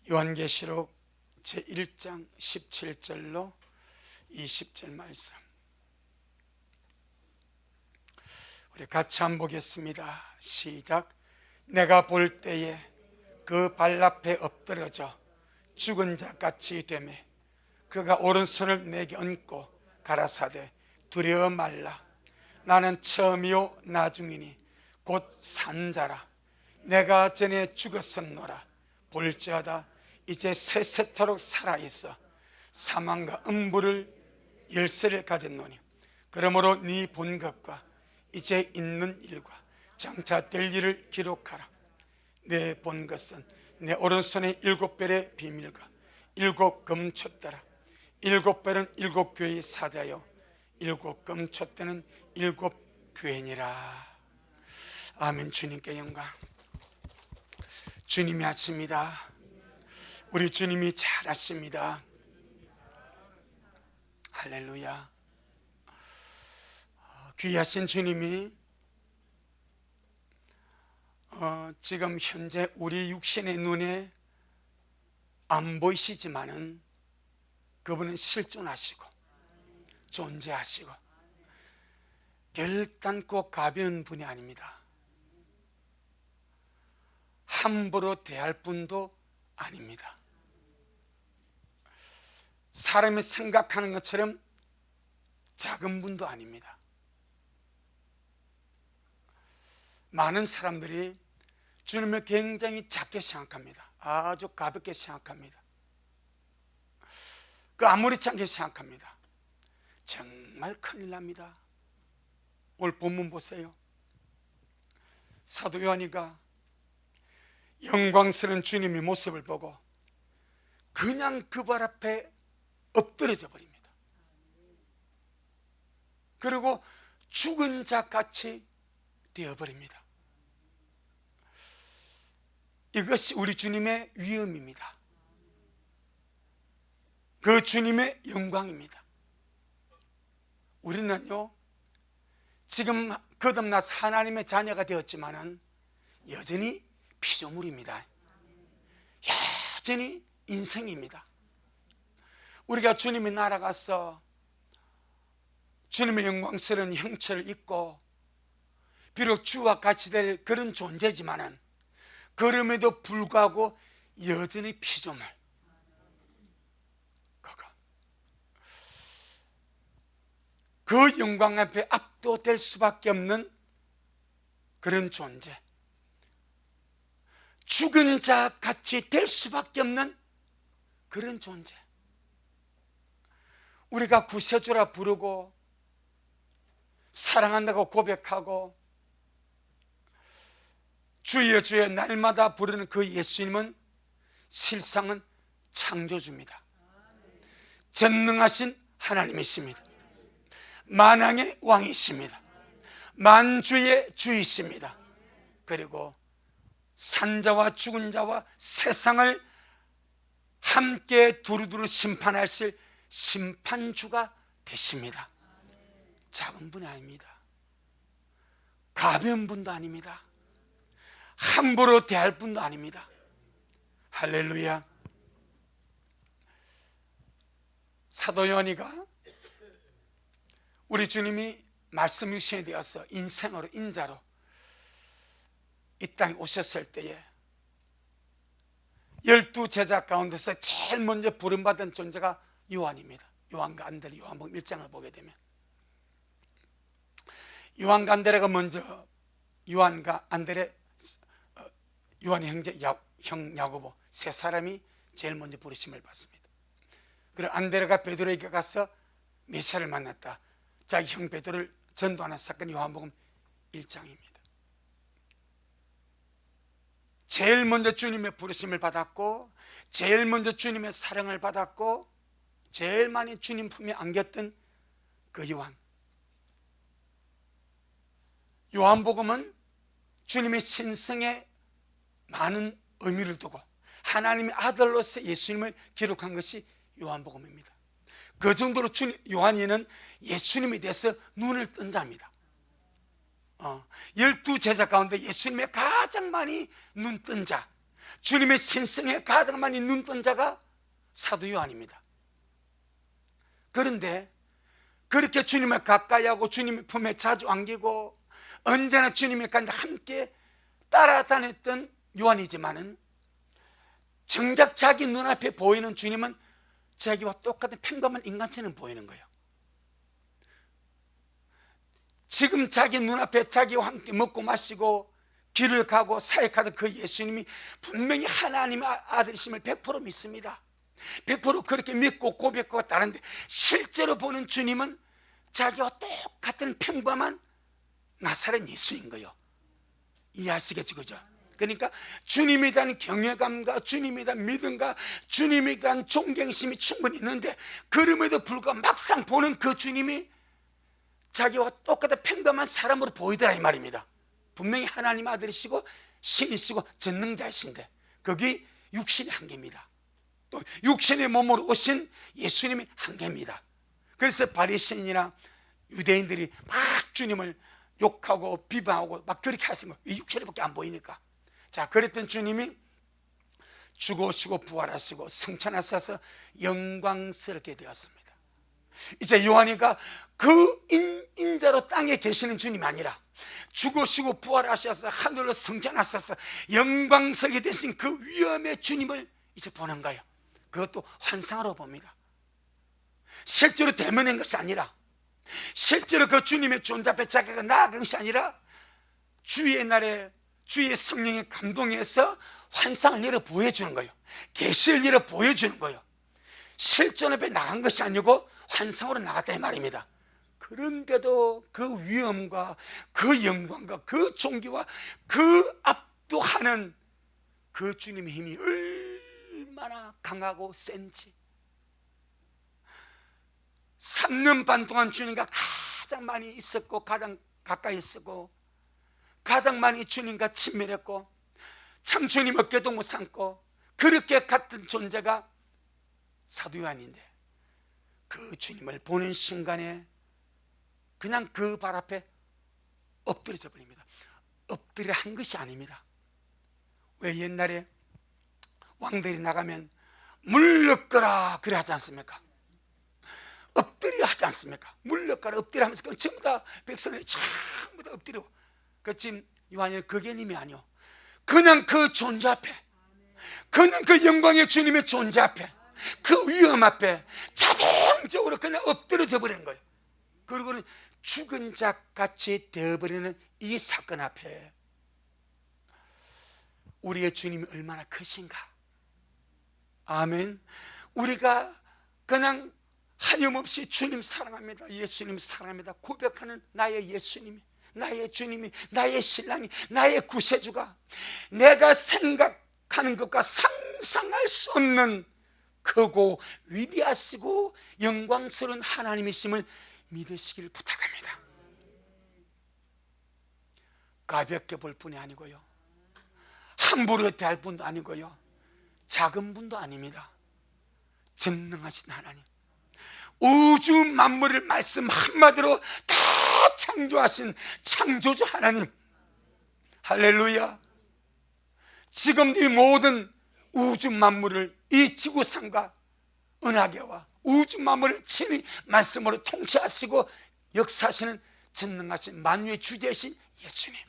요한계시록 제1장 17절로 20절 말씀, 우리 같이 한번 보겠습니다. 시작. 내가 볼 때에 그 발 앞에 엎드러져 죽은 자 같이 되매 그가 오른손을 내게 얹고 가라사대 두려워 말라. 나는 처음이요 나중이니 곧 산자라. 내가 전에 죽었었노라. 볼지어다 이제 세세토록 살아있어 사망과 음부를 열쇠를 가졌노니 그러므로 네 본 것과 이제 있는 일과 장차 될 일을 기록하라. 내 본 것은 내 오른손의 7별의 비밀과 7 금촛대라. 7별은 7 교회의 사자요 7 금촛대는 7 교회니라. 아멘. 주님께 영광. 주님이 하십니다. 우리 주님이 잘하십니다. 할렐루야. 귀하신 주님이 지금 현재 우리 육신의 눈에 안 보이시지만은 그분은 실존하시고 존재하시고 결단코 가벼운 분이 아닙니다. 함부로 대할 분도 아닙니다. 사람이 생각하는 것처럼 작은 분도 아닙니다. 많은 사람들이 주님을 굉장히 작게 생각합니다. 아주 가볍게 생각합니다. 아무렇지 않게 생각합니다. 정말 큰일 납니다. 오늘 본문 보세요. 사도 요한이가 영광스러운 주님의 모습을 보고 그냥 그 발 앞에 엎드려져 버립니다. 그리고 죽은 자 같이 되어버립니다. 이것이 우리 주님의 위엄입니다. 그 주님의 영광입니다. 우리는요, 지금 거듭나서 하나님의 자녀가 되었지만은 여전히 피조물입니다. 여전히 인생입니다. 우리가 주님의 나라 가서 주님의 영광스러운 형체를 입고 비록 주와 같이 될 그런 존재지만은 그럼에도 불구하고 여전히 피조물. 그 영광 앞에 압도될 수밖에 없는 그런 존재, 죽은 자 같이 될 수밖에 없는 그런 존재. 우리가 구세주라 부르고 사랑한다고 고백하고 주여 주여 날마다 부르는 그 예수님은 실상은 창조주입니다. 전능하신 하나님이십니다. 만왕의 왕이십니다. 만주의 주이십니다. 그리고 산자와 죽은 자와 세상을 함께 두루두루 심판하실 심판주가 되십니다. 작은 분이 아닙니다. 가벼운 분도 아닙니다. 함부로 대할 분도 아닙니다. 할렐루야. 사도 요한이가 우리 주님이 말씀 육신이 되어서 인생으로 인자로 이 땅에 오셨을 때에 12 제자 가운데서 제일 먼저 부름받은 존재가 요한입니다. 요한과 안드레, 요한복음 1장을 보게 되면 요한과 안드레가 먼저, 요한과 안드레, 요한의 형제 형 야고보 세 사람이 제일 먼저 부르심을 받습니다. 그리고 안드레가 베드로에게 가서 메시아를 만났다. 자기 형 베드로를 전도하는 사건이 요한복음 1장입니다. 제일 먼저 주님의 부르심을 받았고 제일 먼저 주님의 사랑을 받았고 제일 많이 주님 품에 안겼던 그 요한. 요한복음은 주님의 신성에 많은 의미를 두고 하나님의 아들로서 예수님을 기록한 것이 요한복음입니다. 그 정도로 요한이는 예수님에 대해서 눈을 뜬 자입니다. 12 제자 가운데 예수님의 가장 많이 눈 뜬 자, 주님의 신성에 가장 많이 눈뜬 자가 사도 요한입니다. 그런데 그렇게 주님을 가까이 하고 주님의 품에 자주 안기고 언제나 주님의 가운데 함께 따라다녔던 요한이지만은 정작 자기 눈앞에 보이는 주님은 자기와 똑같은 평범한 인간처럼 보이는 거예요. 지금 자기 눈앞에 자기와 함께 먹고 마시고 길을 가고 사역하던 그 예수님이 분명히 하나님의 아들이심을 100% 믿습니다. 100% 그렇게 믿고 고백하고 따르는데 실제로 보는 주님은 자기와 똑같은 평범한 나사렛 예수인 거예요. 이해하시겠죠? 그죠? 그러니까 주님에 대한 경외감과 주님에 대한 믿음과 주님에 대한 존경심이 충분히 있는데 그럼에도 불구하고 막상 보는 그 주님이 자기와 똑같은 평범한 사람으로 보이더라 이 말입니다. 분명히 하나님 아들이시고 신이시고 전능자이신데 그게 육신의 한계입니다. 또 육신의 몸으로 오신 예수님의 한계입니다. 그래서 바리새인이나 유대인들이 막 주님을 욕하고 비방하고 막 그렇게 하신 거예요. 이 육체밖에 안 보이니까. 자, 그랬던 주님이 죽으시고 부활하시고 승천하셔서 영광스럽게 되었습니다. 이제 요한이가 그 인자로 땅에 계시는 주님이 아니라 죽으시고 부활하셔서 하늘로 승천하셔서 영광스럽게 되신 그 위엄의 주님을 이제 보는 거예요. 그것도 환상으로 봅니다. 실제로 대면한 것이 아니라 실제로 그 주님의 존재 앞에 자기가 나아간 것이 아니라 주의 날에 주의 성령의 감동에서 환상을 열어 보여주는 거예요. 계시를 열어 보여주는 거예요. 실존 앞에 나간 것이 아니고 환상으로 나갔다 이 말입니다. 그런데도 그 위엄과 그 영광과 그 존귀와 그 압도하는 그 주님의 힘이 얼마나 강하고 센지 3년 반 동안 주님과 가장 많이 있었고 가장 가까이 있었고 가장 많이 주님과 친밀했고 참 주님 어깨도 못 삼고 그렇게 같은 존재가 사도 요한인데 그 주님을 보는 순간에 그냥 그 발 앞에 엎드려져 버립니다. 엎드려 한 것이 아닙니다. 왜 옛날에 왕들이 나가면 물러거라 그래 하지 않습니까? 엎드려 하지 않습니까? 물러거라 엎드려 하면서 전부 다 백성들이 전부 다 엎드려. 그 지금 요한이는 그 개념이 아니요. 그냥 그 존재 앞에 그냥 그 영광의 주님의 존재 앞에 그 위엄 앞에 자동적으로 그냥 엎드려져 버리는 거예요. 그리고는 죽은 자같이 되어버리는 이 사건 앞에 우리의 주님이 얼마나 크신가. 아멘. 우리가 그냥 하염없이 주님 사랑합니다, 예수님 사랑합니다 고백하는 나의 예수님이, 나의 주님이, 나의 신랑이, 나의 구세주가 내가 생각하는 것과 상상할 수 없는 크고 위대하시고 영광스러운 하나님이심을 믿으시기를 부탁합니다. 가볍게 볼 뿐이 아니고요, 함부로 대할 분도 아니고요, 작은 분도 아닙니다. 전능하신 하나님, 우주 만물을 말씀 한마디로 다 창조하신 창조주 하나님, 할렐루야. 지금 이 모든 우주 만물을 이 지구상과 은하계와 우주 만물을 친히 말씀으로 통치하시고 역사하시는 전능하신 만유의 주제이신 예수님.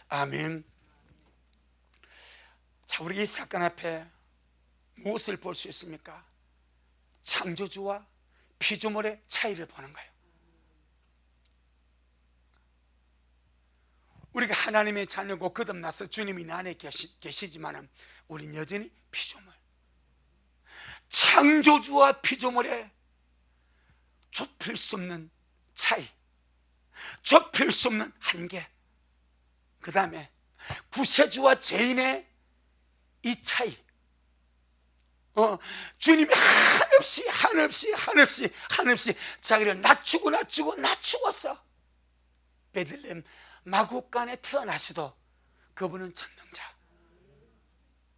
아멘. 자, 우리 이 사건 앞에 무엇을 볼 수 있습니까? 창조주와 피조물의 차이를 보는 거예요. 우리가 하나님의 자녀고 거듭나서 주님이 내 안에 계시지만 우린 여전히 피조물, 창조주와 피조물의 좁힐 수 없는 차이, 좁힐 수 없는 한계, 그 다음에 구세주와 죄인의 이 차이, 주님이 한없이 자기를 낮추고서 베들레헴 마구간에 태어나시도 그분은 전능자.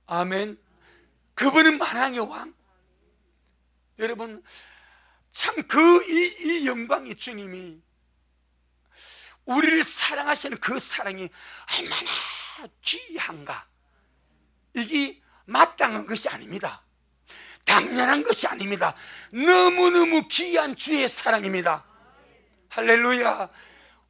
아멘. 그분은 만왕의 왕. 여러분, 참 이 영광의 주님이 우리를 사랑하시는 그 사랑이 얼마나 귀한가. 이게 이상한 것이 아닙니다. 당연한 것이 아닙니다. 너무너무 귀한 주의 사랑입니다. 할렐루야.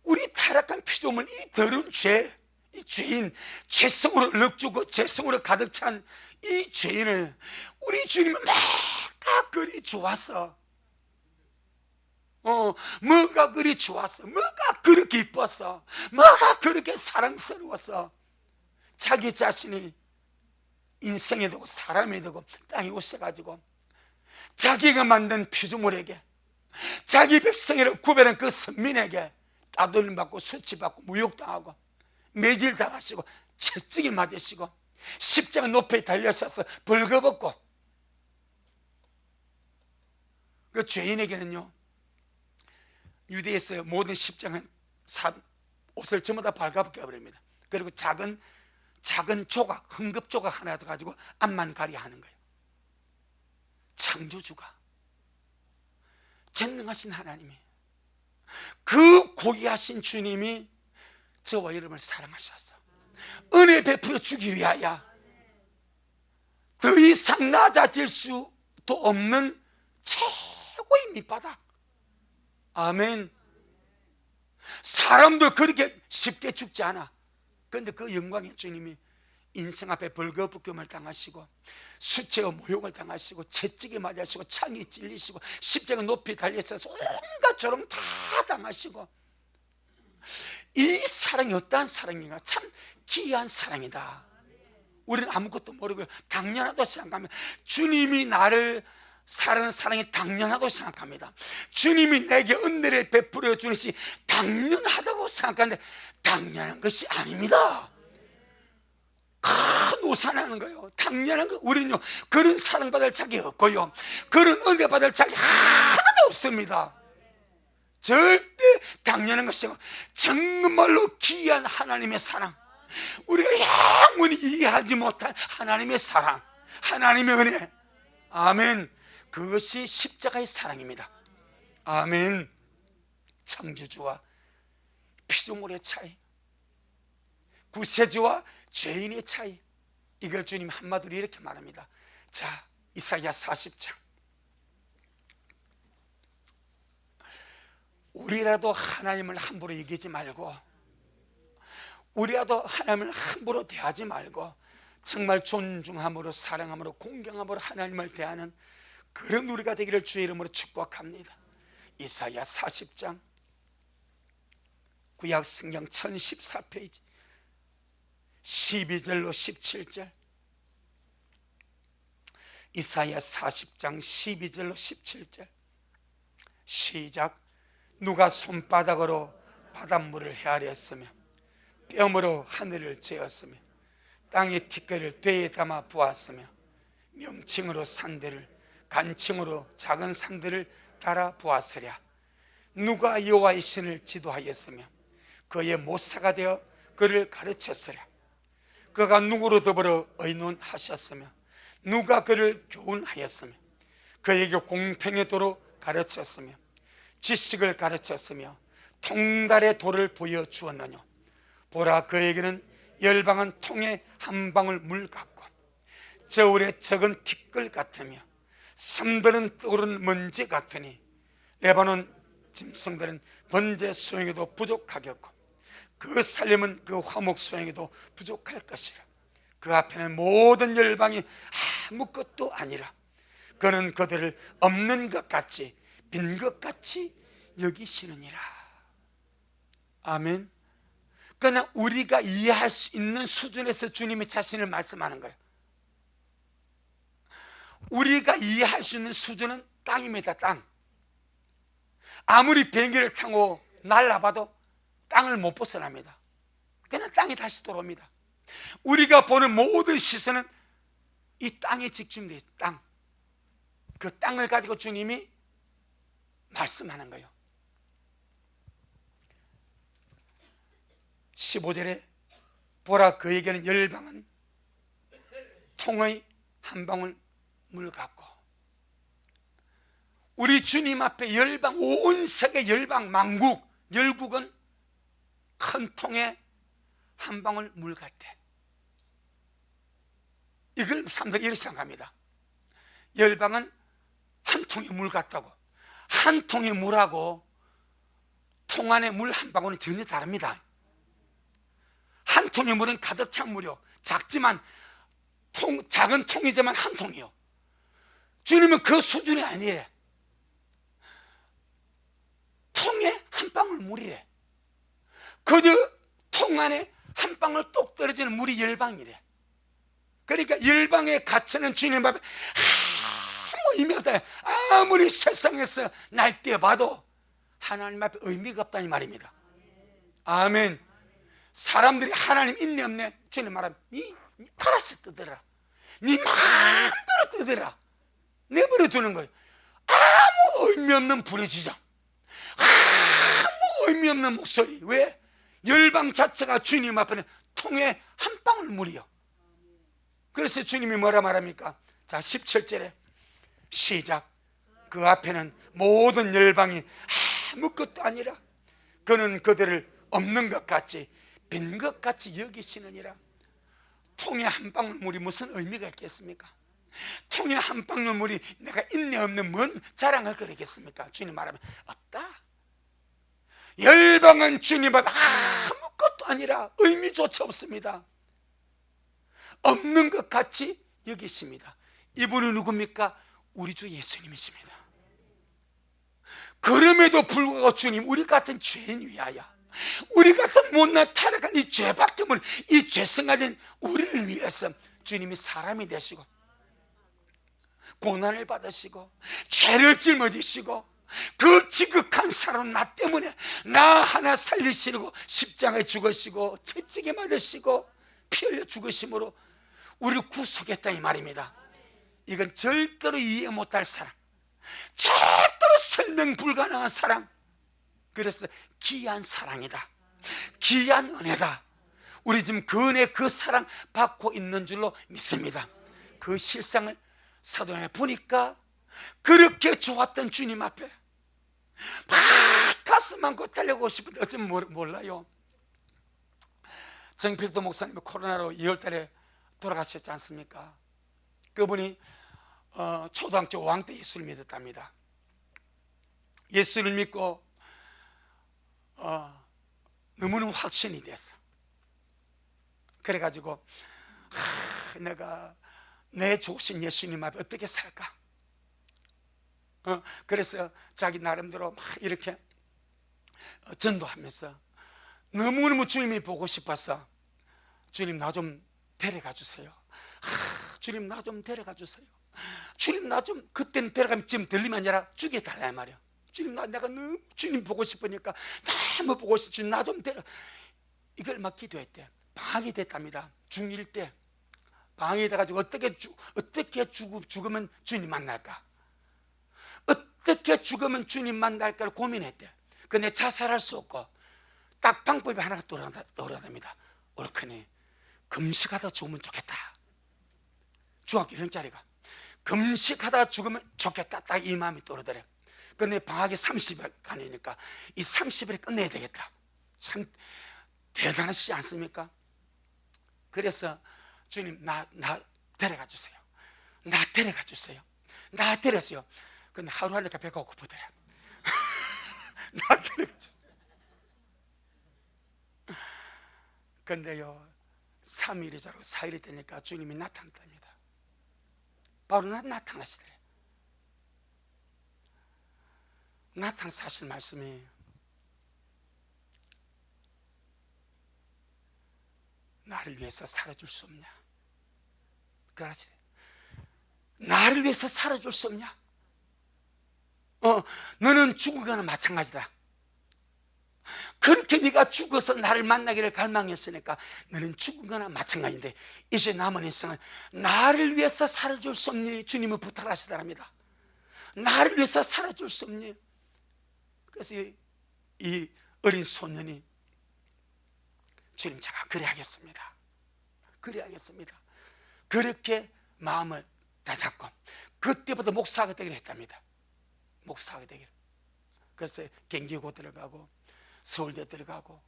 우리 타락한 피조물, 이 더러운 죄, 이 죄인, 죄성으로 넉주고 죄성으로 가득 찬 이 죄인을 우리 주님은 뭐가 그리 좋았어. 뭐가 그리 좋았어. 뭐가 그렇게 이뻤어. 뭐가 그렇게 사랑스러웠어. 자기 자신이 인생이 되고 사람이 되고 땅에 오셔가지고 자기가 만든 피조물에게, 자기 백성이라고 구별한 그 선민에게 따돌림 받고 수치받고 모욕당하고 매질당하시고 채찍에 맞으시고 십자가 높이 달려서서 벌거벗고, 그 죄인에게는요, 유대에서 모든 십자가는 옷을 전부 다 발가벗겨 버립니다. 그리고 작은 조각, 헝겊 조각 하나 가지고 앞만 가리 하는 거예요. 창조주가, 전능하신 하나님이, 그 고귀하신 주님이 저와 여러분을 사랑하셔서 은혜 베풀어 주기 위하여 더 이상 낮아질 수도 없는 최고의 밑바닥. 아멘. 사람도 그렇게 쉽게 죽지 않아. 그런데 그 영광의 주님이 인생 앞에 벌거벗김을 당하시고 수치와 모욕을 당하시고 채찍에 맞으시고 창이 찔리시고 십자가 높이 달려서 온갖 조롱 다 당하시고, 이 사랑이 어떠한 사랑인가? 참 귀한 사랑이다. 우리는 아무것도 모르고 당연하다고 생각하면, 주님이 나를 사랑하는 사랑이 당연하다고 생각합니다. 주님이 내게 은혜를 베풀어 주는 것이 당연하다고 생각하는데 당연한 것이 아닙니다. 큰 오산하는 거예요. 당연한 거. 우리는요, 그런 사랑받을 자격이 없고요, 그런 은혜 받을 자격이 하나도 없습니다. 절대 당연한 것이고 정말로 귀한 하나님의 사랑, 우리가 영원히 이해하지 못한 하나님의 사랑, 하나님의 은혜. 아멘. 그것이 십자가의 사랑입니다. 아멘. 창조주와 피조물의 차이, 구세주와 죄인의 차이, 이걸 주님 한마디로 이렇게 말합니다. 자, 이사야 40장. 우리라도 하나님을 함부로 이기지 말고, 우리라도 하나님을 함부로 대하지 말고 정말 존중함으로 사랑함으로 공경함으로 하나님을 대하는 그런 우리가 되기를 주의 이름으로 축복합니다. 이사야 40장 구약 성경 1014페이지 12절로 17절. 이사야 40장 12절로 17절. 시작. 누가 손바닥으로 바닷물을 헤아렸으며 뼘으로 하늘을 재었으며 땅의 티끌을 되에 담아 부었으며 명칭으로 산들을, 간칭으로 작은 산들을 달아 부었으랴. 누가 여호와의 신을 지도하였으며 그의 모사가 되어 그를 가르쳤으랴. 그가 누구로 더불어 의논하셨으며 누가 그를 교훈하였으며 그에게 공평의 도로 가르쳤으며 지식을 가르쳤으며 통달의 도를 보여주었느뇨. 보라, 그에게는 열방은 통에 한 방울 물 같고 저울에 적은 티끌 같으며 섬들은 떠오른 먼지 같으니 레바논 짐승들은 번제 소용에도 부족하겠고 그 살림은 그 화목 소용에도 부족할 것이라. 그 앞에는 모든 열방이 아무것도 아니라 그는 그들을 없는 것 같이 빈 것 같이 여기시느니라. 아멘. 그러나 우리가 이해할 수 있는 수준에서 주님이 자신을 말씀하는 거예요. 우리가 이해할 수 있는 수준은 땅입니다. 땅. 아무리 비행기를 타고 날아봐도 땅을 못 벗어납니다. 그냥 땅이 다시 돌아옵니다. 우리가 보는 모든 시선은 이 땅에 집중되어 있어요. 땅. 그 땅을 가지고 주님이 말씀하는 거예요. 15절에 보라, 그에게는 열방은 통의 한 방울 물 같고, 우리 주님 앞에 열방, 온 세계 열방, 만국, 열국은 큰 통에 한 방울 물 같대. 이걸 사람들이 이렇게 생각합니다. 열방은 한 통의 물 같다고. 한 통의 물하고 통 안에 물 한 방울은 전혀 다릅니다. 한 통의 물은 가득 찬 물이요, 작지만 작은 통이지만 한 통이요. 주님은 그 수준이 아니래. 통에 한 방울 물이래. 그저 통 안에 한 방울 똑 떨어지는 물이 열방이래. 그러니까 열방에 갇혀는 주님 앞에 아무 의미 없다. 아무리 세상에서 날뛰어봐도 하나님 앞에 의미가 없다는 말입니다. 아멘. 사람들이 하나님 있네 없네 주님 말하면 니 알아서 뜨더라, 니 마음대로 뜨더라, 내버려 두는 거예요. 아무 의미 없는 부르짖음, 아무 의미 없는 목소리. 왜? 열방 자체가 주님 앞에는 통에 한 방울 물이요. 그래서 주님이 뭐라 말합니까? 자, 17절에 시작. 그 앞에는 모든 열방이 아무것도 아니라 그는 그들을 없는 것 같이 빈 것 같이 여기시느니라. 통에 한 방울 물이 무슨 의미가 있겠습니까? 통에 한 방울 물이 내가 있네 없는 뭔 자랑할 거리겠습니까? 주님 말하면 없다. 열방은 주님 앞에 아무것도 아니라 의미조차 없습니다. 없는 것 같이 여기십니다. 이분이 누굽니까? 우리 주 예수님이십니다. 그럼에도 불구하고 주님 우리 같은 죄인 위하여, 우리 같은 못난 타락한 이 죄밖에 없는 이 죄성가진 우리를 위해서 주님이 사람이 되시고 고난을 받으시고 죄를 짊어지시고 그 지극한 사랑 나 때문에 나 하나 살리시려고 십자가에 죽으시고 채찍에 맞으시고 피 흘려 죽으심으로 우리를 구속했다 이 말입니다. 이건 절대로 이해 못할 사랑, 절대로 설명 불가능한 사랑. 그래서 귀한 사랑이다, 귀한 은혜다. 우리 지금 그 은혜, 그 사랑 받고 있는 줄로 믿습니다. 그 실상을 사도행전에 보니까 그렇게 좋았던 주님 앞에 막 가슴 안고 달려가고 싶은데 어쩌면 몰라요. 정필도 목사님이 코로나로 2월 달에 돌아가셨지 않습니까? 그분이 초등학교 5학년 때 예수를 믿었답니다. 예수를 믿고 너무너무 확신이 됐어. 그래가지고 내가 내 좋으신 예수님 앞에 어떻게 살까? 그래서 자기 나름대로 막 이렇게 전도하면서 너무너무 주님이 보고 싶어서 주님 나 좀 데려가 주세요. 주님 나 좀 데려가 주세요. 주님 나 좀, 그때는 데려가면 지금 들리면 아니라 죽여달라 말이야. 주님 내가 너무 주님 보고 싶으니까 너무 보고 싶어. 주님 나 좀 데려. 이걸 막 기도했대. 방학이 됐답니다. 중1 때 방학이 돼가지고 어떻게 죽으면 주님 만날까, 어떻게 죽으면 주님 만날까를 고민했대. 근데 자살할 수 없고 딱 방법이 하나가 떠오르답니다. 옳거니 금식하다 죽으면 좋겠다. 중학교 1년짜리가 금식하다 죽으면 좋겠다, 딱 이 마음이 떠오르더래. 근데 방학이 30일 간이니까 이 30일에 끝내야 되겠다. 참 대단하시지 않습니까? 그래서 주님 나 데려가 주세요. 나 데려가 주세요. 나 데려주세요. 근데 하루 하니까 배가 고프더래. 나 데려가 주세요. 근데요 3일이 자고 4일이 되니까 주님이 나타났답니다. 바로 나타나시더래. 나타나서 하실 말씀이 나를 위해서 살아줄 수 없냐? 그러지. 나를 위해서 살아줄 수 없냐? 너는 죽어가나 마찬가지다. 그렇게 네가 죽어서 나를 만나기를 갈망했으니까 너는 죽어가나 마찬가지인데 이제 남은 인생을 나를 위해서 살아줄 수 없니? 주님은 부탁하시더랍니다. 나를 위해서 살아줄 수 없니? 그래서 이 어린 소년이 주님 제가 그래야겠습니다. 그래야겠습니다. 그렇게 마음을 다잡고 그때부터 목사하게 되기로 했답니다. 목사하게 되기로. 그래서 경기고 들어가고 서울대 들어가고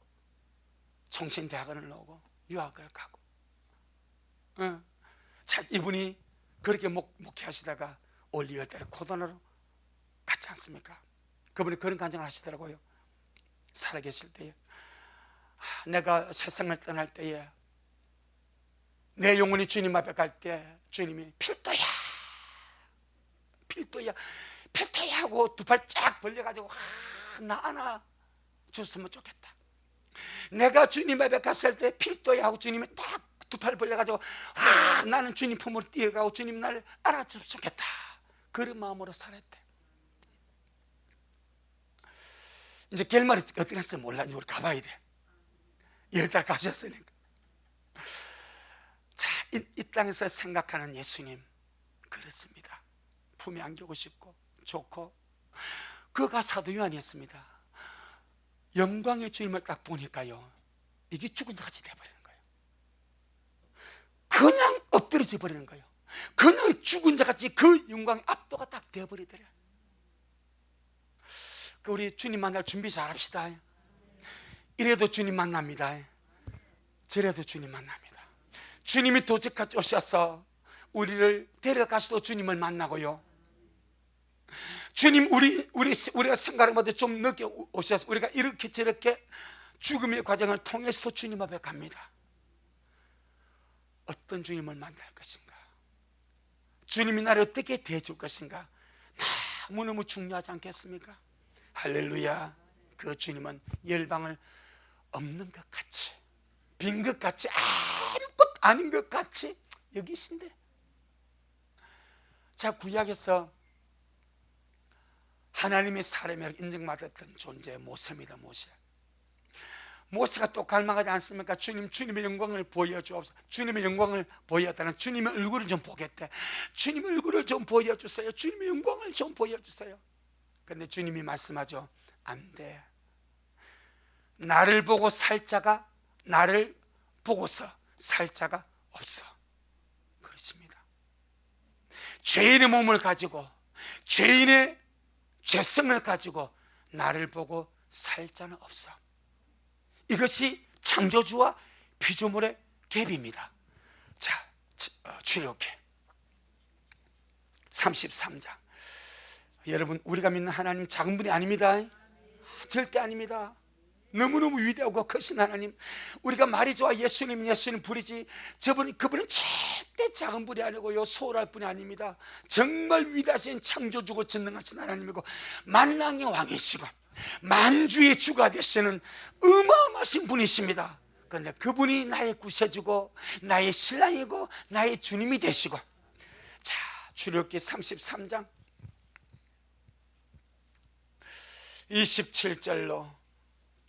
총신대학원을 나오고 유학을 가고 자, 이분이 그렇게 목회하시다가 올 2월달에 코로나로 갔지 않습니까? 그분이 그런 간증을 하시더라고요. 살아계실 때에, 내가 세상을 떠날 때에 내 영혼이 주님 앞에 갈 때 주님이 필도야 필도야 필도야 하고 두 팔 쫙 벌려가지고 나 하나 줬으면 좋겠다. 내가 주님 앞에 갔을 때 필도야 하고 주님이 딱 두 팔 벌려가지고 나는 주님 품으로 뛰어가고 주님 나를 안아줬으면 좋겠다. 그런 마음으로 살았대. 이제 결말이 어떻게 났을지 몰라. 우리 가봐야 돼. 10달 가셨으니까. 자, 이 땅에서 생각하는 예수님, 그렇습니다. 품에 안기고 싶고 좋고. 그가 사도 요한이었습니다. 영광의 주님을 딱 보니까요, 이게 죽은 자 같이 돼버리는 거예요. 그냥 엎드려져 버리는 거예요. 그냥 죽은 자 같이 그 영광의 압도가 딱 되어버리더래요. 우리 주님 만날 준비 잘합시다. 이래도 주님 만납니다. 저래도 주님 만납니다. 주님이 도적같이 오셔서 우리를 데려가시도 주님을 만나고요, 주님 우리가 생각하는 것보다 좀 늦게 오셔서 우리가 이렇게 저렇게 죽음의 과정을 통해서도 주님 앞에 갑니다. 어떤 주님을 만날 것인가, 주님이 나를 어떻게 대해줄 것인가, 너무너무 중요하지 않겠습니까? 할렐루야. 그 주님은 열방을 없는 것 같이, 빈 것 같이, 아무것도 아닌 것 같이 여기신데. 자, 구약에서 하나님의 사람이라고 인정받았던 존재 모세입니다. 모세가 또 갈망하지 않습니까? 주님의 영광을 보여주옵소서. 주님의 영광을 보였다는, 주님의 얼굴을 좀 보겠대. 주님의 얼굴을 좀 보여주세요. 주님의 영광을 좀 보여주세요. 근데 주님이 말씀하죠. 안 돼. 나를 보고 살 자가, 나를 보고서 살 자가 없어. 그렇습니다. 죄인의 몸을 가지고, 죄인의 죄성을 가지고 나를 보고 살 자는 없어. 이것이 창조주와 피조물의 갭입니다. 자, 출애굽기 33장. 여러분, 우리가 믿는 하나님 작은 분이 아닙니다. 절대 아닙니다. 너무너무 위대하고 크신 하나님. 우리가 말이 좋아 예수님 부르지, 그분은 절대 작은 분이 아니고요, 소홀할 분이 아닙니다. 정말 위대하신 창조주고 전능하신 하나님이고 만왕의 왕이시고 만주의 주가 되시는 어마어마하신 분이십니다. 그런데 그분이 나의 구세주고 나의 신랑이고 나의 주님이 되시고. 자, 출애굽기 33장 27절로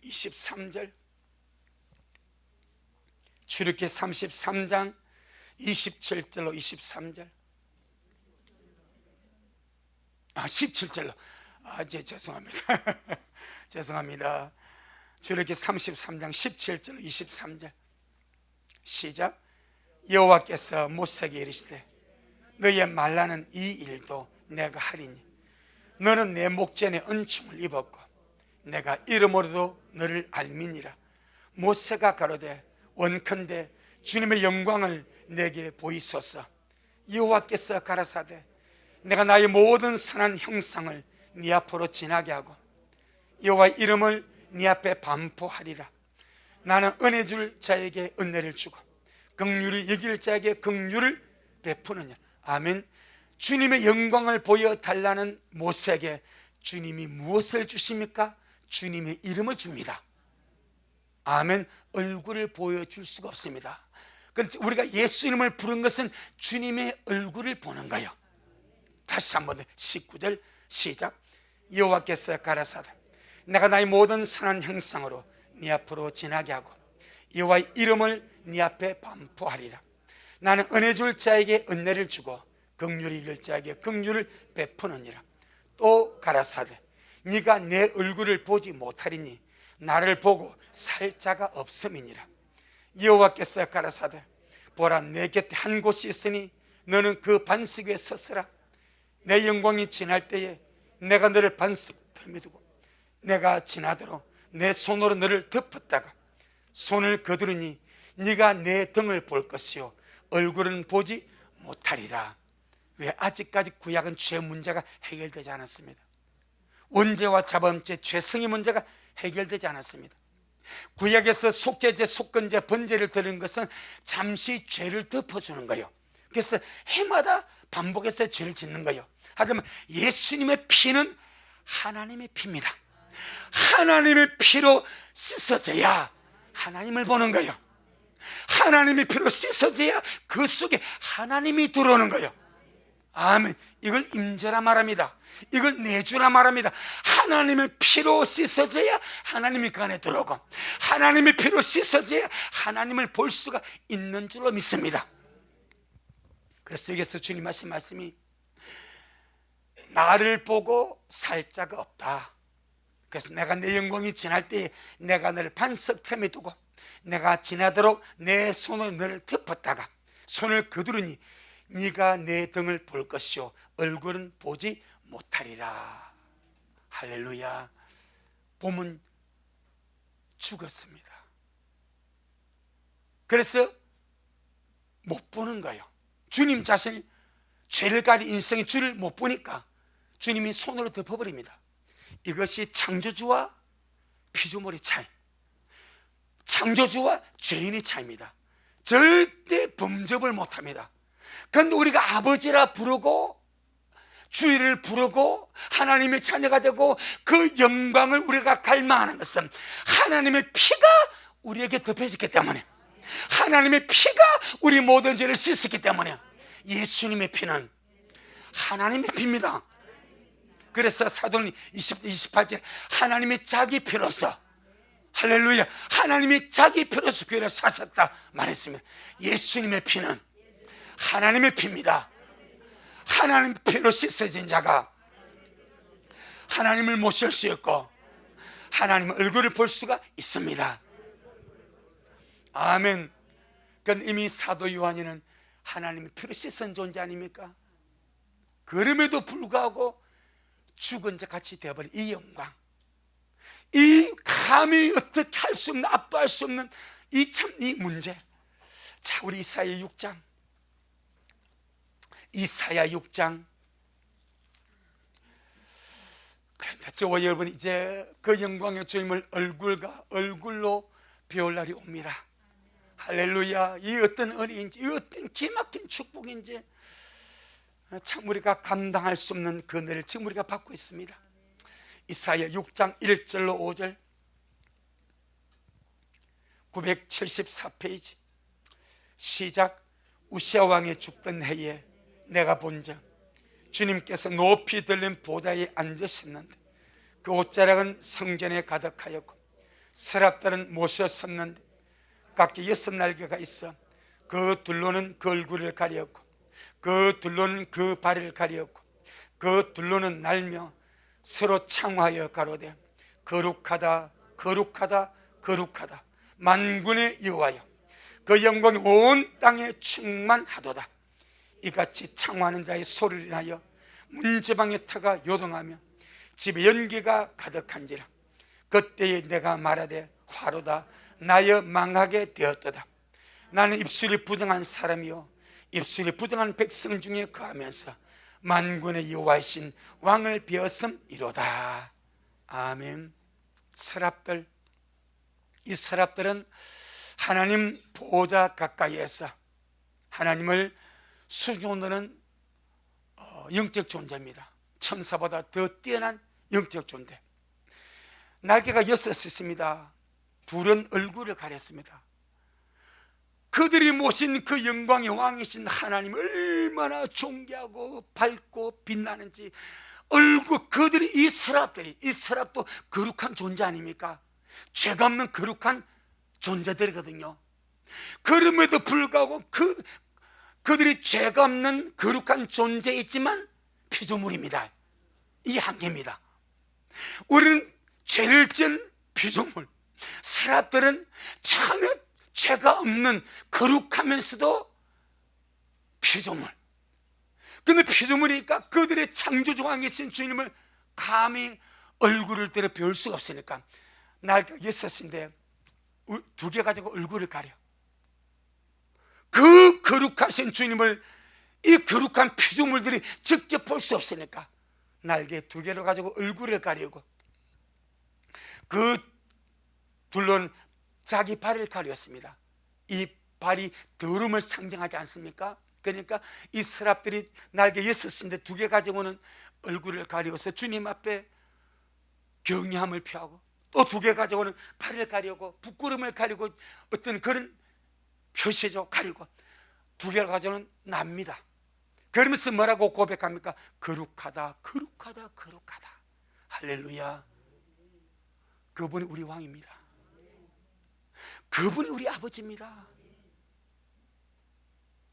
23절. 출애굽기 33장 27절로 23절. 17절로. 죄송합니다. 죄송합니다. 출애굽기 33장 17절로 23절. 시작. 여호와께서 모세에게 이르시되 너의 말라는 이 일도 내가 하리니 너는 내 목전에 은총을 입었고 내가 이름으로도 너를 알미니라. 모세가 가로되 원컨대 주님의 영광을 내게 보이소서. 여호와께서 가라사대 내가 나의 모든 선한 형상을 네 앞으로 지나게 하고 여호와의 이름을 네 앞에 반포하리라. 나는 은혜 줄 자에게 은혜를 주고 긍휼히 여길 자에게 긍휼을 베푸느냐. 아멘. 주님의 영광을 보여달라는 모세에게 주님이 무엇을 주십니까? 주님의 이름을 줍니다. 아멘. 얼굴을 보여줄 수가 없습니다. 그런데 우리가 예수 이름을 부른 것은 주님의 얼굴을 보는 거예요. 다시 한번 19절 시작. 여호와께서 가라사대 내가 나의 모든 선한 형상으로 네 앞으로 지나게 하고 여호와의 이름을 네 앞에 반포하리라. 나는 은혜 줄 자에게 은혜를 주고 긍휼히 여길 자에게 긍휼을 베푸느니라. 또 가라사대 네가 내 얼굴을 보지 못하리니 나를 보고 살 자가 없음이니라. 여호와께서 가라사대 보라 내 곁에 한 곳이 있으니 너는 그 반석 위에 서서라. 내 영광이 지날 때에 내가 너를 반석 틈에 두고 내가 지나도록 내 손으로 너를 덮었다가 손을 거두르니 네가 내 등을 볼 것이요 얼굴은 보지 못하리라. 왜? 아직까지 구약은 죄 문제가 해결되지 않았습니다. 원죄와 자범죄, 죄성의 문제가 해결되지 않았습니다. 구약에서 속죄제, 속건제, 번제를 드리는 것은 잠시 죄를 덮어주는 거예요. 그래서 해마다 반복해서 죄를 짓는 거예요. 하지만 예수님의 피는 하나님의 피입니다. 하나님의 피로 씻어져야 하나님을 보는 거예요. 하나님의 피로 씻어져야 그 속에 하나님이 들어오는 거예요. 아멘. 이걸 임재라 말합니다. 이걸 내주라 말합니다. 하나님의 피로 씻어져야 하나님이 그 안에 들어오고, 하나님의 피로 씻어져야 하나님을 볼 수가 있는 줄로 믿습니다. 그래서 여기서 주님 하신 말씀이 나를 보고 살 자가 없다. 그래서 내가 내 영광이 지날 때에 내가 너를 반석템에 두고 내가 지나도록 내 손을 너를 덮었다가 손을 거두르니 네가 내 등을 볼 것이요 얼굴은 보지 못하리라. 할렐루야. 봄은 죽었습니다. 그래서 못 보는 거예요. 주님 자신이 죄를 가린 인생의 주를 못 보니까 주님이 손으로 덮어버립니다. 이것이 창조주와 피조물의 차이, 창조주와 죄인의 차이입니다. 절대 범접을 못합니다. 그런데 우리가 아버지라 부르고 주의를 부르고 하나님의 자녀가 되고 그 영광을 우리가 갈망하는 것은 하나님의 피가 우리에게 덮여졌기 때문에, 하나님의 피가 우리 모든 죄를 씻었기 때문에, 예수님의 피는 하나님의 피입니다. 그래서 사도는 20절 28절 하나님의 자기 피로서, 할렐루야, 하나님이 자기 피로서 교회를 사셨다 말했습니다. 예수님의 피는 하나님의 피입니다. 하나님의 피로 씻어진 자가 하나님을 모실 수 있고 하나님의 얼굴을 볼 수가 있습니다. 아멘. 그건 이미 사도 요한이는 하나님의 피로 씻은 존재 아닙니까? 그럼에도 불구하고 죽은 자 같이 되어버린 이 영광, 이 감히 어떻게 할 수 없는, 압도할 수 없는 이 문제. 자, 우리 이사야 6장 그런데 저와 여러분 이제 그 영광의 주님을 얼굴로 배울 날이 옵니다. 할렐루야. 이 어떤 은혜인지, 이 어떤 기막힌 축복인지 참 우리가 감당할 수 없는 그 은혜를 지금 우리가 받고 있습니다. 이사야 6장 1절로 5절 974페이지 시작. 우시아 왕이 죽던 해에 내가 본즉 주님께서 높이 들린 보좌에 앉으셨는데 그 옷자락은 성전에 가득하였고 서랍들은 모셔 섰는데 각기 6날개가 있어 그 둘로는 그 얼굴을 가리었고 그 둘로는 그 발을 가리었고 그 둘로는 날며 서로 창화하여 가로되 거룩하다 거룩하다 거룩하다 만군의 여호와여 그 영광이 온 땅에 충만하도다. 이같이 창화하는 자의 소리를 인하여 문지방의 터가 요동하며 집에 연기가 가득한지라. 그때에 내가 말하되 화로다 나여 망하게 되었도다. 나는 입술이 부정한 사람이요 입술이 부정한 백성 중에 거하면서 만군의 여호와이신 왕을 비었음이로다. 아멘. 서랍들, 이 서랍들은 하나님 보좌 가까이에서 하나님을 수종하는 영적 존재입니다. 천사보다 더 뛰어난 영적 존재. 날개가 6 있습니다. 둘은 얼굴을 가렸습니다. 그들이 모신 그 영광의 왕이신 하나님 얼마나 존귀하고 밝고 빛나는지 그들이 이 서랍도 거룩한 존재 아닙니까? 죄가 없는 거룩한 존재들이거든요. 그럼에도 불구하고 그들이 죄가 없는 거룩한 존재이지만 피조물입니다. 이 한계입니다. 우리는 죄를 지은 피조물, 서랍들은 전혀 죄가 없는 거룩하면서도 피조물. 근데 피조물이니까 그들의 창조주 왕이신 주님을 감히 얼굴을 들어 배울 수가 없으니까 날개가 6인데 2개 가지고 얼굴을 가려. 그 거룩하신 주님을 이 거룩한 피조물들이 직접 볼 수 없으니까 날개 2개로 가지고 얼굴을 가리고 그 둘로는 자기 발을 가렸습니다. 이 발이 더러움을 상징하지 않습니까? 그러니까 이 서랍들이 날개 6인데 2개 가지고는 얼굴을 가리고서 주님 앞에 경외함을 표하고, 또 2개 가지고는 발을 가리고 부끄러움을 가리고 어떤 그런 표시죠. 가리고 2개를 가지고는 납니다. 그러면서 뭐라고 고백합니까? 거룩하다, 거룩하다, 거룩하다. 할렐루야. 그분이 우리 왕입니다. 그분이 우리 아버지입니다.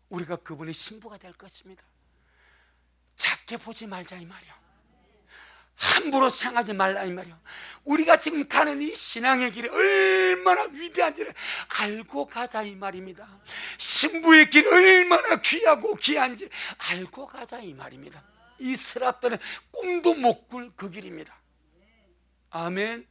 우리가 그분의 신부가 될 것입니다. 작게 보지 말자 이 말이야. 함부로 생각하지 말라 이 말이야. 우리가 지금 가는 이 신앙의 길이 얼마나 위대한지를 알고 가자 이 말입니다. 신부의 길이 얼마나 귀하고 귀한지 알고 가자 이 말입니다. 이 서랍들은 꿈도 못 꿀 그 길입니다. 아멘.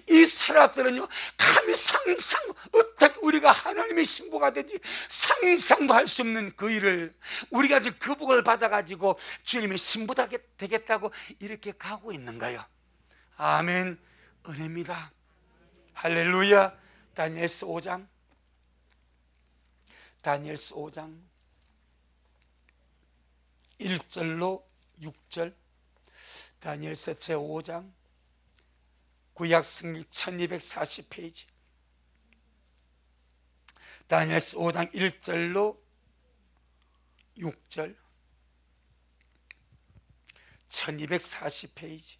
이 서랍들은요, 감히 상상, 어떻게 우리가 하나님의 신부가 되지 상상도 할 수 없는 그 일을 우리가 지금 그 복을 받아가지고 주님의 신부가 되겠다고 이렇게 가고 있는 거예요. 아멘. 은혜입니다. 할렐루야. 다니엘서 5장, 다니엘서 5장 1절로 6절, 다니엘서 제5장 구약성경 1240페이지, 다니엘서 5장 1절로 6절 1240페이지.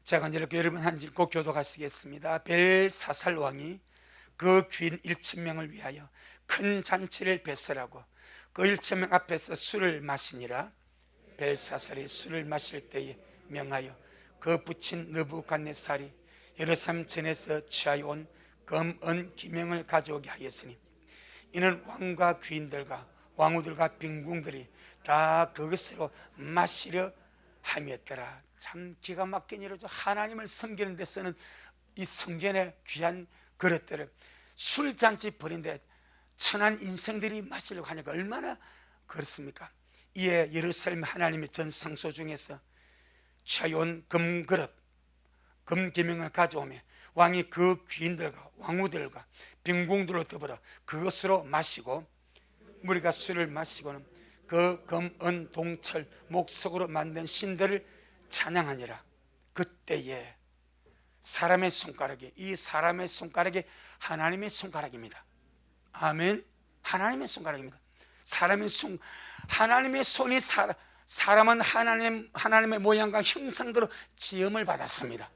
제가 이렇게 여러분 한 읽고 교도가 쓰겠습니다. 벨사살 왕이 그 귀인 1000명을 위하여 큰 잔치를 베설하고 그 1000명 앞에서 술을 마시니라. 벨사살이 술을 마실 때에 명하여 그 붙인 느부갓네살이 예루살렘 전에서 취하여 온 금, 은, 기명을 가져오게 하였으니 이는 왕과 귀인들과 왕후들과 빈궁들이 다 그것으로 마시려 함이었더라. 참 기가 막힌 일이죠. 하나님을 섬기는 데 쓰는 이 성전의 귀한 그릇들을 술잔치 벌인데 천한 인생들이 마시려고 하니까 얼마나 그렇습니까? 이에 예루살렘 하나님의 전 성소 중에서 취하여온 금그릇, 금기명을 가져오며 왕이 그 귀인들과 왕후들과 빈궁들로 더불어 그것으로 마시고 무리가 술을 마시고는 그 금, 은, 동철, 목석으로 만든 신들을 찬양하니라. 그때에 사람의 손가락이, 이 사람의 손가락이 하나님의 손가락입니다. 아멘. 하나님의 손가락입니다. 하나님의 손이 사람은 하나님의 모양과 형상대로 지음을 받았습니다.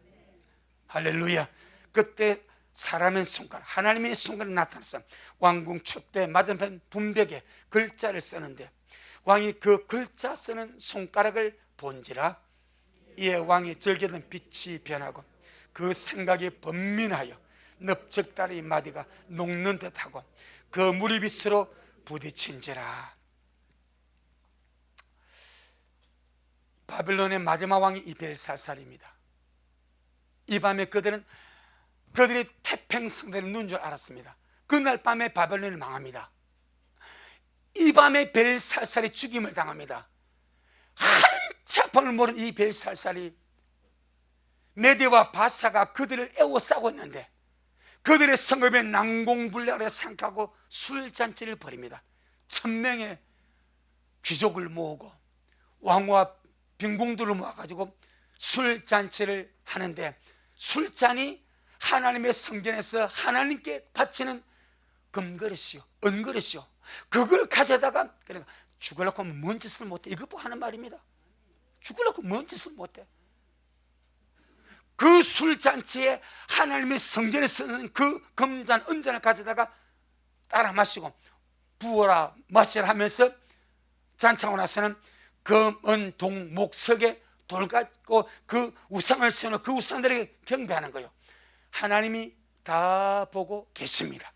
할렐루야. 그때 사람의 손가락, 하나님의 손가락이 나타났어. 왕궁 촛대 맞은편 분벽에 글자를 쓰는데 왕이 그 글자 쓰는 손가락을 본지라. 이에 왕이 즐기던 빛이 변하고 그 생각이 번민하여 넓적다리 마디가 녹는 듯하고 그 물이 빛으로 부딪힌지라. 바벨론의 마지막 왕이 이 벨사살입니다. 이 밤에 그들이 태평성대를 누운 줄 알았습니다. 그날 밤에 바벨론이 망합니다. 이 밤에 벨사살이 죽임을 당합니다. 한차 밤을 모른 이 벨사살이 메대와 바사가 그들을 애워싸고 있는데 그들의 성읍에 난공불락을 생각하고 술잔치를 벌입니다. 1000명의 귀족을 모으고 왕과 빈궁들을 모아가지고 술잔치를 하는데 술잔이 하나님의 성전에서 하나님께 바치는 금그릇이요, 은그릇이요, 그걸 가져다가 그러니까 죽으려고 하면 뭔 짓을 못해. 이것 하는 말입니다. 죽으려고 뭔 짓을 못해. 그 술잔치에 하나님의 성전에 쓰는 그 금잔, 은잔을 가져다가 따라 마시고 부어라 마시라 하면서 잔치하고 나서는 금, 은, 동, 목석에 돌 갖고 그 우상을 세우는 그 우상들에게 경배하는 거예요. 하나님이 다 보고 계십니다.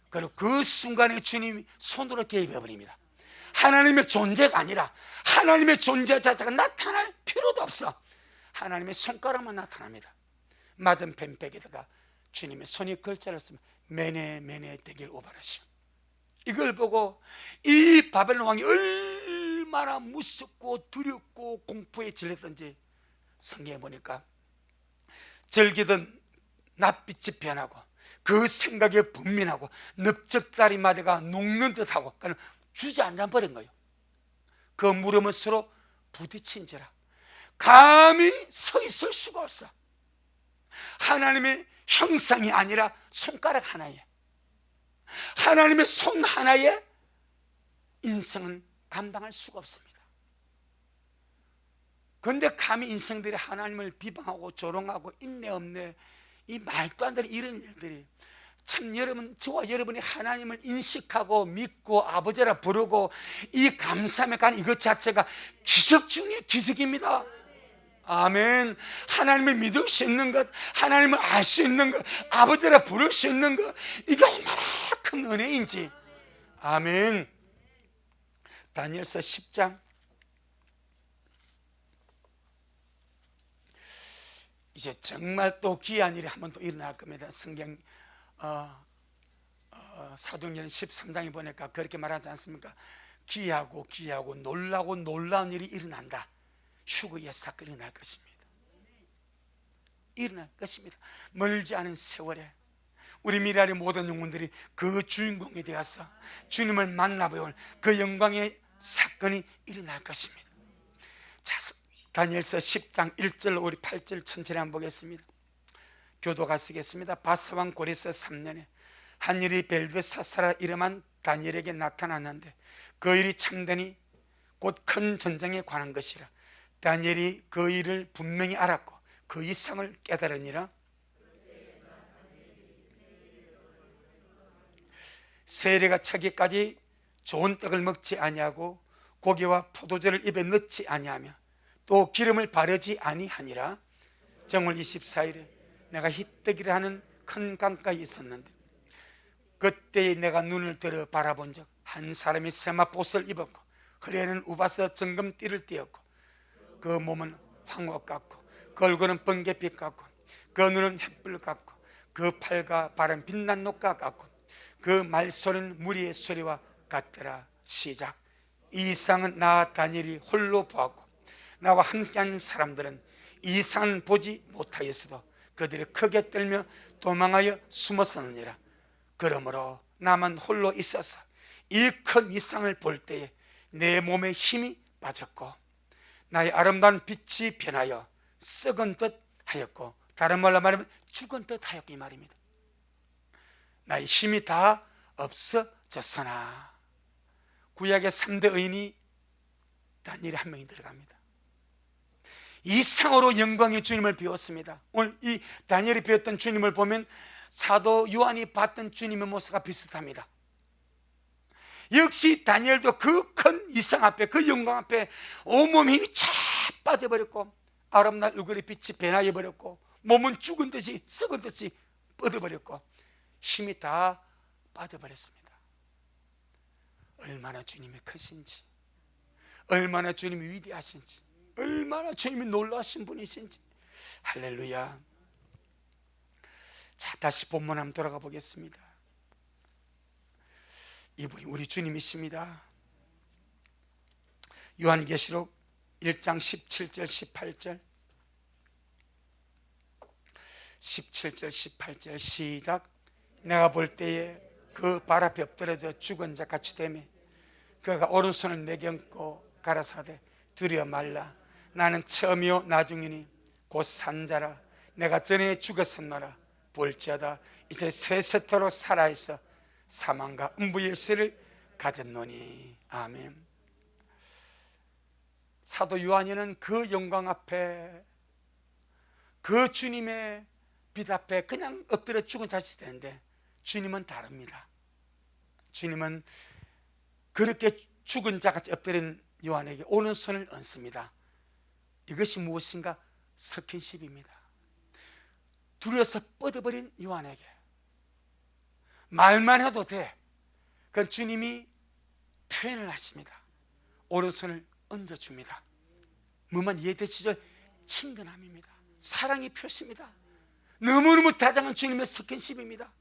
그리고 그 순간에 주님이 손으로 개입해 버립니다. 하나님의 존재가 아니라 하나님의 존재 자체가 나타날 필요도 없어. 하나님의 손가락만 나타납니다. 맞은편 벽에다가 주님의 손이 글자를 쓰면 메네 메네 되길 오바라시오. 이걸 보고 이 바벨론 왕이 얼마나 무섭고 두렵고 공포에 질렸던지 성경에 보니까 절기던 낯빛이 변하고 그 생각에 분민하고 넓적다리 마대가 녹는 듯하고 주저앉아 버린 거예요. 그 물음을 서로 부딪힌지라 감히 서 있을 수가 없어. 하나님의 형상이 아니라 손가락 하나에, 하나님의 손 하나에 인생은 감당할 수가 없습니다. 그런데 감히 인생들이 하나님을 비방하고 조롱하고 인내 없네, 이 말도 안 되는 이런 일들이, 참 여러분, 저와 여러분이 하나님을 인식하고 믿고 아버지라 부르고 이 감사함에 가는 이것 자체가 기적 중에 기적입니다. 아멘. 하나님을 믿을 수 있는 것, 하나님을 알 수 있는 것, 아버지라 부를 수 있는 것, 이게 얼마나 큰 은혜인지. 아멘. 다니엘서 10장 이제 정말 또 귀한 일이 한 번 더 일어날 겁니다. 성경 사도행전 13장에 보니까 그렇게 말하지 않습니까? 귀하고 놀라고 놀라운 일이 일어난다. 휴거의 사건이 날 것입니다. 일어날 것입니다. 멀지 않은 세월에 우리 미래의 모든 영혼들이 그 주인공이 되어서 주님을 만나볼 그 영광의 사건이 일어날 것입니다. 자, 다니엘서 10장 1절로 우리 8절 천천히 한번 보겠습니다. 교도가 쓰겠습니다. 바사왕 고레스 3년에 한 일이 벨드사사라 이름한 다니엘에게 나타났는데 그 일이 참되니 곧 큰 전쟁에 관한 것이라. 다니엘이 그 일을 분명히 알았고 그 이상을 깨달으니라. 세례가 차기까지 좋은 떡을 먹지 아니하고 고기와 포도주를 입에 넣지 아니하며 또 기름을 바르지 아니하니라. 정월 24일에 내가 히떡이라 하는 큰 강가에 있었는데 그때 내가 눈을 들어 바라본 적 한 사람이 세마포스를 입었고 허리에는 우바서 정금띠를 띠었고 그 몸은 황옥 같고 그 얼굴은 번개빛 같고 그 눈은 햇불 같고 그 팔과 발은 빛난 녹과 같고 그 말소리는 무리의 소리와 같더라. 시작. 이 이상은 나 다니엘이 홀로 보았고 나와 함께한 사람들은 이 이상은 보지 못하였어도 그들이 크게 떨며 도망하여 숨었었느니라. 그러므로 나만 홀로 있어서 이 큰 이상을 볼 때에 내 몸에 힘이 빠졌고 나의 아름다운 빛이 변하여 썩은 듯 하였고, 다른 말로 말하면 죽은 듯 하였고 이 말입니다. 나의 힘이 다 없어졌으나 구약의 3대 의인이 다니엘이 한 명이 들어갑니다. 이상으로 영광의 주님을 비웠습니다. 오늘 이 다니엘이 비웠던 주님을 보면 사도 요한이 봤던 주님의 모습과 비슷합니다. 역시 다니엘도 그 큰 이상 앞에, 그 영광 앞에 온몸 힘이 쫙 빠져버렸고 아름다운 얼굴의 빛이 변하여 버렸고 몸은 죽은 듯이 썩은 듯이 뻗어버렸고 힘이 다 빠져버렸습니다. 얼마나 주님이 크신지, 얼마나 주님이 위대하신지, 얼마나 주님이 놀라우신 분이신지. 할렐루야. 자, 다시 본문 한번 돌아가 보겠습니다. 이분이 우리 주님이십니다. 요한계시록 1장 17절 18절 17절 18절 시작. 내가 볼 때에 그 발 앞에 엎드려져 죽은 자 같이 되며 그가 오른손을 내게 얹고 가라사대 두려워 말라. 나는 처음이요 나중이니 곧 산자라. 내가 전에 죽었었노라. 볼지어다 이제 세세토록 살아있어 사망과 음부의 열쇠를 가졌노니. 아멘. 사도 요한이는 그 영광 앞에, 그 주님의 빛 앞에 그냥 엎드려 죽은 자식이 되는데 주님은 다릅니다. 주님은 그렇게 죽은 자같이 엎드린 요한에게 오른손을 얹습니다. 이것이 무엇인가? 스킨십입니다. 두려워서 뻗어버린 요한에게 말만 해도 돼. 그 주님이 표현을 하십니다. 오른손을 얹어줍니다. 뭐만 이해되시죠? 친근함입니다. 사랑의 표시입니다. 너무너무 다정한 주님의 스킨십입니다.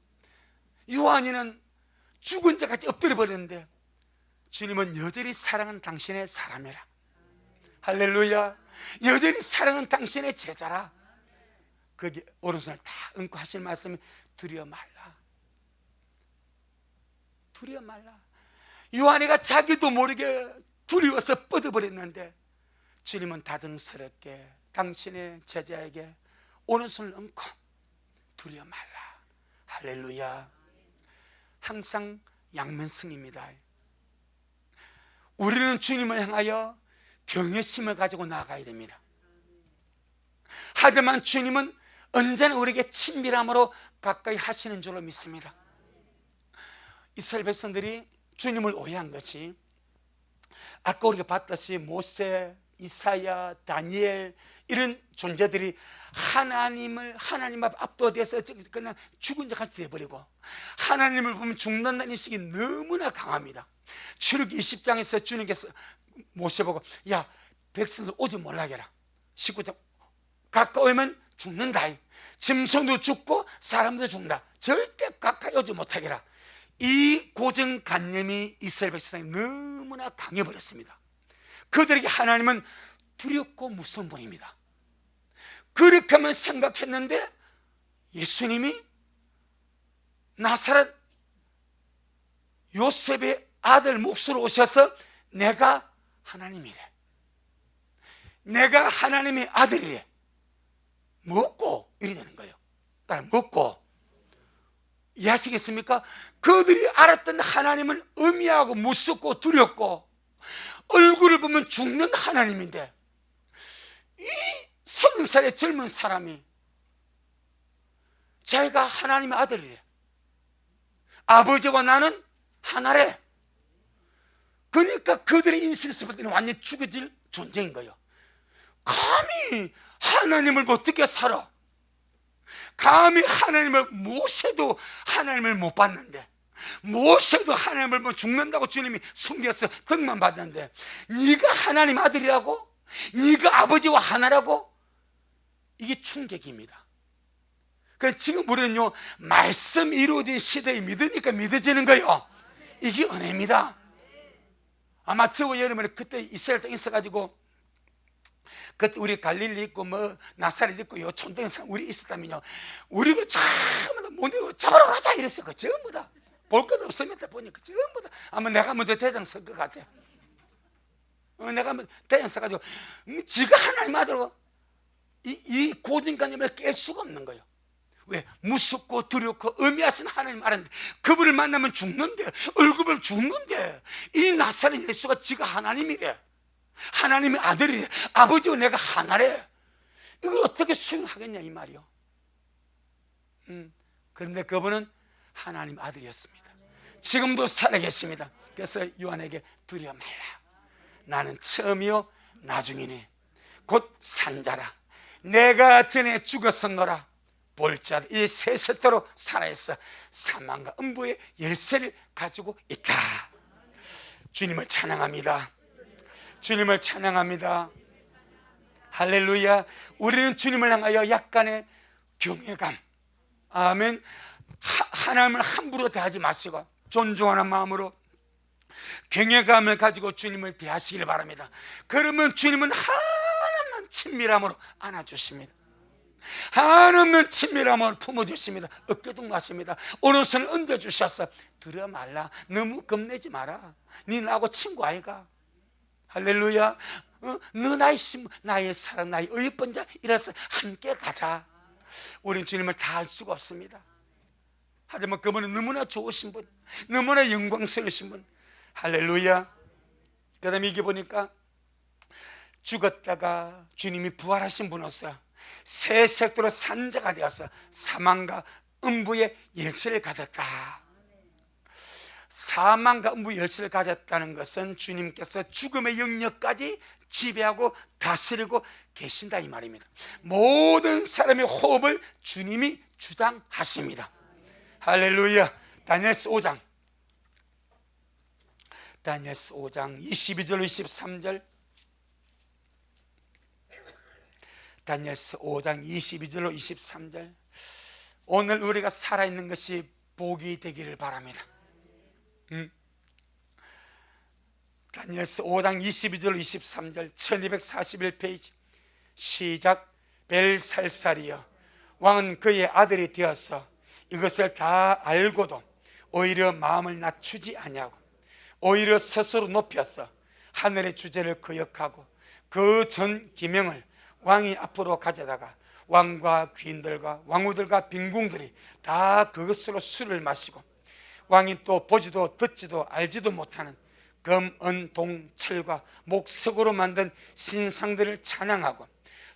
요한이는 죽은 자까지 엎드려 버렸는데 주님은 여전히 사랑하는 당신의 사람이라. 할렐루야. 여전히 사랑하는 당신의 제자라. 거기 오른손을 다 얹고 하신 말씀이 두려워 말라. 두려워 말라. 요한이가 자기도 모르게 두려워서 뻗어버렸는데 주님은 다등스럽게 당신의 제자에게 오른손을 얹고 두려워 말라. 할렐루야. 항상 양면성입니다. 우리는 주님을 향하여 경외심을 가지고 나아가야 됩니다. 하지만 주님은 언제나 우리에게 친밀함으로 가까이 하시는 줄로 믿습니다. 이스라엘 백성들이 주님을 오해한 것이 아까 우리가 봤듯이 모세, 이사야, 다니엘 이런 존재들이 하나님 앞 압도돼서 그냥 죽은 자같이 되어버리고 하나님을 보면 죽는다는 인식이 너무나 강합니다. 출애굽기 20장에서 주님께서 모세 보고 야 백성들 오지 말라 해라. 19장 가까우면 죽는다. 짐승도 죽고 사람도 죽는다. 절대 가까이 오지 못하게 해라. 이 고정관념이 이스라엘 백성이 너무나 강해버렸습니다. 그들에게 하나님은 두렵고 무서운 분입니다. 그렇게만 생각했는데 예수님이 나사렛 요셉의 아들 몫으로 오셔서 내가 하나님이래, 내가 하나님의 아들이래, 먹고 이래 되는 거예요. 따라 먹고 이해하시겠습니까? 그들이 알았던 하나님은 음미하고 무섭고 두렵고 얼굴을 보면 죽는 하나님인데 이 30살의 젊은 사람이 자기가 하나님의 아들이래, 아버지와 나는 하나래. 그러니까 그들의 인생에서 볼 때는 완전히 죽어질 존재인 거예요. 감히 하나님을 어떻게 살아? 감히 하나님을, 모세도 하나님을 못 봤는데, 모세도 하나님을 뭐 죽는다고 주님이 숨겨서 등만 봤는데 네가 하나님 아들이라고? 네가 아버지와 하나라고? 이게 충격입니다. 그래서 지금 우리는요 말씀 이루어진 시대에 믿으니까 믿어지는 거예요. 이게 은혜입니다. 아마 저와 여러분이 그때 이스라엘 땅에 있어가지고 그때 우리 갈릴리 있고 뭐 나사렛 있고 요 촌동에 우리 있었다면요 우리도 전부 다 모내고 잡으러 가자 이랬어요. 전부 다 볼 것 없습니다. 보니까 전부 다 아마 내가 먼저 대장 설 것 같아. 내가 먼저 대장 서가지고 지가 하나님 아들고 이 고정관념을 깰 수가 없는 거예요. 왜? 무섭고 두렵고 의미하신 하나님 알았는데 그분을 만나면 죽는데, 얼굴을 죽는데 이 나사렛 예수가 지가 하나님이래, 하나님의 아들이래, 아버지와 내가 하나래. 이걸 어떻게 수용하겠냐 이 말이요. 그런데 그분은 하나님 아들이었습니다. 지금도 살아계십니다. 그래서 요한에게 두려워 말라. 나는 처음이요 나중이니 곧 산자라. 내가 전에 죽었었노라. 볼자라. 이 세세토로 살아있어 사망과 음부의 열쇠를 가지고 있다. 주님을 찬양합니다. 주님을 찬양합니다. 할렐루야. 우리는 주님을 향하여 약간의 경외감, 아멘, 하나님을 함부로 대하지 마시고 존중하는 마음으로 경외감을 가지고 주님을 대하시길 바랍니다. 그러면 주님은 한없는 친밀함으로 안아주십니다. 한없는 친밀함을 품어주십니다. 어깨동무하십니다. 오른손을 얹어주셔서 두려워 말라. 너무 겁내지 마라. 네 나하고 친구 아이가. 할렐루야. 너 나의 사랑, 나의 어여쁜 자 이래서 함께 가자. 우리는 주님을 다 알 수가 없습니다. 하지만 그분은 너무나 좋으신 분, 너무나 영광스러우신 분. 할렐루야. 그 다음에 이게 보니까 죽었다가 주님이 부활하신 분으로서 새 색도로 산자가 되어서 사망과 음부의 열쇠를 가졌다. 사망과 음부의 열쇠를 가졌다는 것은 주님께서 죽음의 영역까지 지배하고 다스리고 계신다 이 말입니다. 모든 사람의 호흡을 주님이 주장하십니다. 할렐루야. 다니엘서 5장 22절 23절. 다니엘서 5장 22절로 23절. 오늘 우리가 살아있는 것이 복이 되기를 바랍니다. 다니엘서 5장 22절 23절 1241페이지 시작. 벨살살이여, 왕은 그의 아들이 되어서 이것을 다 알고도 오히려 마음을 낮추지 아니하고 오히려 스스로 높여서 하늘의 주제를 거역하고 그 전 기명을 왕이 앞으로 가져다가 왕과 귀인들과 왕후들과 빈궁들이 다 그것으로 술을 마시고 왕이 또 보지도 듣지도 알지도 못하는 금, 은, 동, 철과 목석으로 만든 신상들을 찬양하고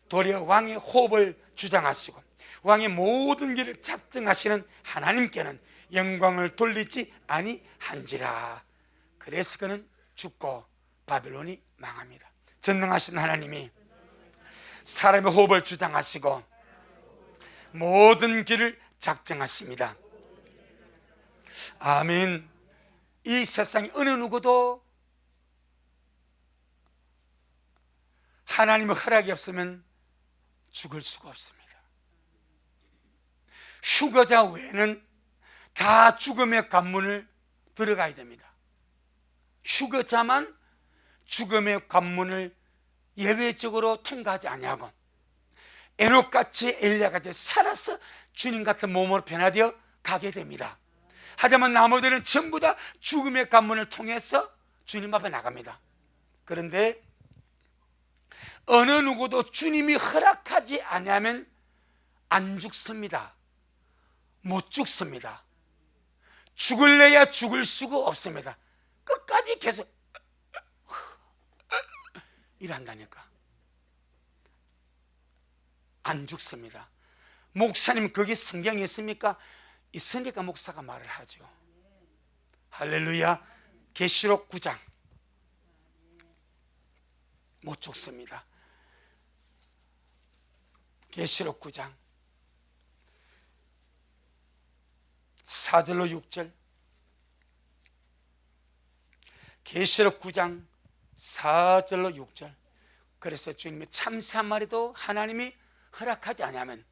도리어 왕의 호흡을 주장하시고 왕의 모든 길을 작정하시는 하나님께는 영광을 돌리지 아니한지라. 그래서 그는 죽고 바벨론이 망합니다. 전능하신 하나님이 사람의 호흡을 주장하시고 모든 길을 작정하십니다. 아멘. 이 세상에 어느 누구도 하나님의 허락이 없으면 죽을 수가 없습니다. 휴거자 외에는 다 죽음의 관문을 들어가야 됩니다. 휴거자만 죽음의 관문을 예외적으로 통과하지 아니하고 에녹같이 엘리야같이 살아서 주님 같은 몸으로 변화되어 가게 됩니다. 하지만 나머지는 전부 다 죽음의 관문을 통해서 주님 앞에 나갑니다. 그런데 어느 누구도 주님이 허락하지 아니하면 안 죽습니다. 못 죽습니다. 죽을래야 죽을 수가 없습니다. 끝까지 계속 일한다니까. 안 죽습니다. 목사님, 거기 성경에 있습니까? 있으니까 목사가 말을 하죠. 할렐루야. 계시록 9장. 못 죽습니다. 계시록 9장 4절로 6절. 계시록 9장 4절로 6절. 그래서 주님이 참새 한 마리도 하나님이 허락하지 않으면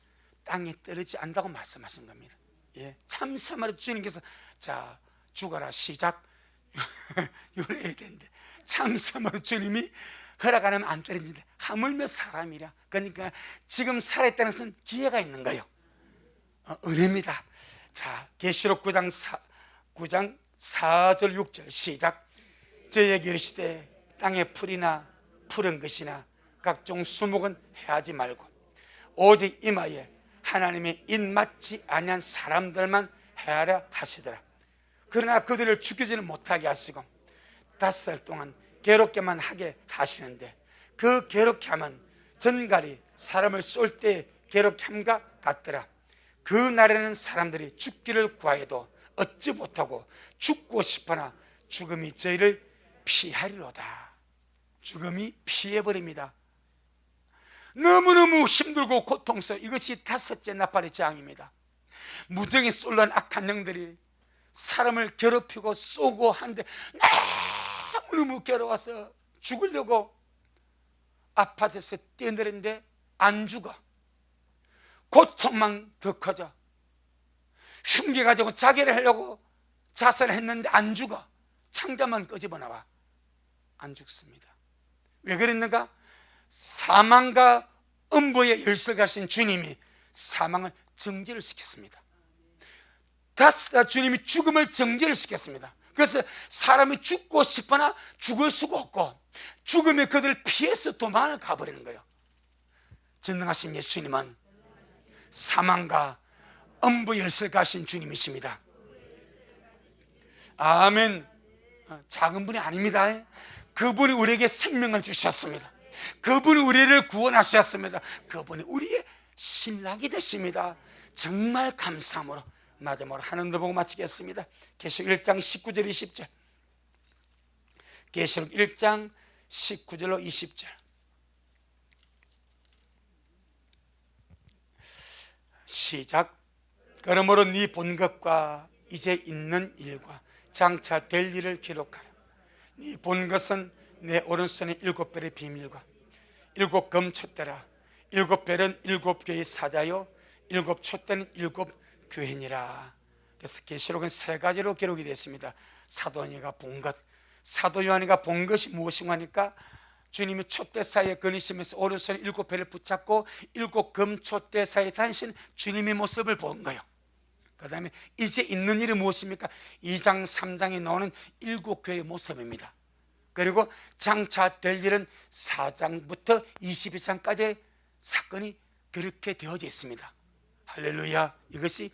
땅에 떨어지지 않는다고 말씀하신 겁니다. 예, 참새 한 마리 주님께서 자 죽어라 시작 이래야 되는데 참새 한 마리 주님이 허락 안 하면 안 떨어진다. 하물며 사람이라. 그러니까 지금 살아있다는 것은 기회가 있는 거예요. 은혜입니다. 자, 계시록 9장 4절 6절 시작. 저에게 이르시되 땅의 풀이나 푸른 것이나 각종 수목은 해하지 말고 오직 이마에 하나님의 입맞지 아니한 사람들만 해하라 하시더라. 그러나 그들을 죽이지는 못하게 하시고 5달 동안 괴롭게만 하게 하시는데 그 괴롭게 함은 전갈이 사람을 쏠 때 괴롭게 함과 같더라. 그 날에는 사람들이 죽기를 구하여도 얻지 못하고 죽고 싶으나 죽음이 저희를 피하리로다. 죽음이 피해버립니다. 너무너무 힘들고 고통스러워. 이것이 5째 나팔의 재앙입니다. 무정에 쏠란 악한 영들이 사람을 괴롭히고 쏘고 하는데 너무너무 괴로워서 죽으려고 아파트에서 뛰어내렸는데 안 죽어. 고통만 더 커져. 흉기가지고 자결을 하려고 자살했는데 안 죽어. 창자만 끄집어 나와. 안 죽습니다. 왜 그랬는가? 사망과 음부의 열쇠를 가신 주님이 사망을 정지를 시켰습니다. 주님이 죽음을 정지를 시켰습니다. 그래서 사람이 죽고 싶으나 죽을 수가 없고 죽음에 그들을 피해서 도망을 가버리는 거예요. 전능하신 예수님은 사망과 음부 열쇠를 가신 주님이십니다. 아멘. 작은 분이 아닙니다. 그분이 우리에게 생명을 주셨습니다. 그분이 우리를 구원하셨습니다. 그분이 우리의 신랑이 되십니다. 정말 감사함으로 마지막으로 하늘도 보고 마치겠습니다. 계시록 1장 19절 20절. 계시록 1장 19절로 20절. 시작. 그러므로 네 본 것과 이제 있는 일과 장차 될 일을 기록하라. 네 본 것은 내 오른손에 7별의 비밀과 7검 촛대라. 7별은 7교회의 사자요 7 촛대는 7 교회니라. 그래서 계시록은 3가지로 기록이 되어 있습니다. 사도 요한이가 본 것, 사도 요한이가 본 것이 무엇인가 하니까 주님이 촛대 사이에 거니시면서 오른손에 7배를 붙잡고 7금촛대 사이에 다니신 주님의 모습을 본 거예요. 그 다음에 이제 있는 일이 무엇입니까? 2장 3장에 나오는 7교회의 모습입니다. 그리고 장차 될 일은 4장부터 22장까지의 사건이 그렇게 되어져 있습니다. 할렐루야. 이것이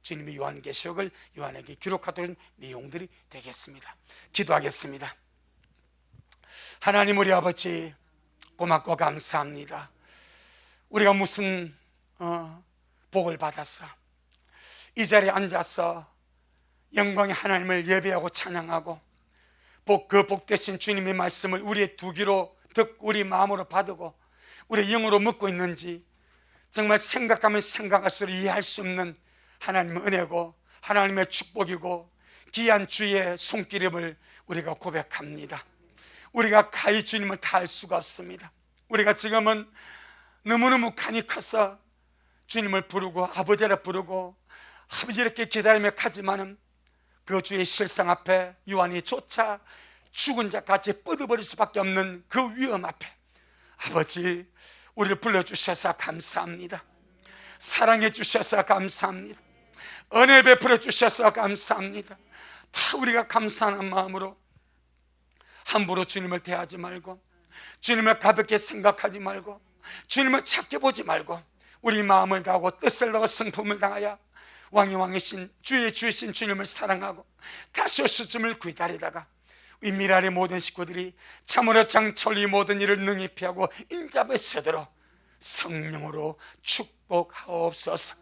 주님의 요한계시록을 요한에게 기록하도록 내용들이 되겠습니다. 기도하겠습니다. 하나님 우리 아버지 고맙고 감사합니다. 우리가 무슨 복을 받았어? 이 자리에 앉아서 영광의 하나님을 예배하고 찬양하고 그 복되신 주님의 말씀을 우리의 두 귀로 듣고 우리 마음으로 받고 우리의 영으로 묻고 있는지 정말 생각하면 생각할수록 이해할 수 없는 하나님의 은혜고 하나님의 축복이고 귀한 주의 손길임을 우리가 고백합니다. 우리가 가히 주님을 다 알 수가 없습니다. 우리가 지금은 너무너무 간이 커서 주님을 부르고 아버지라 부르고 아버지 이렇게 기다리며 가지만은 그 주의 실상 앞에 요한이 조차 죽은 자같이 뻗어버릴 수밖에 없는 그 위험 앞에 아버지 우리를 불러주셔서 감사합니다. 사랑해 주셔서 감사합니다. 은혜 베풀어 주셔서 감사합니다. 다 우리가 감사하는 마음으로 함부로 주님을 대하지 말고 주님을 가볍게 생각하지 말고 주님을 작게 보지 말고 우리 마음을 다하고 뜻을 다하고 성품을 다하여 왕이 왕이신 주의 주이신 주님을 사랑하고 다시 오실 기다리다가 이 미랄의 모든 식구들이 참으로 장철이 모든 일을 능히 피하고 인자에 서도록 성령으로 축복하옵소서.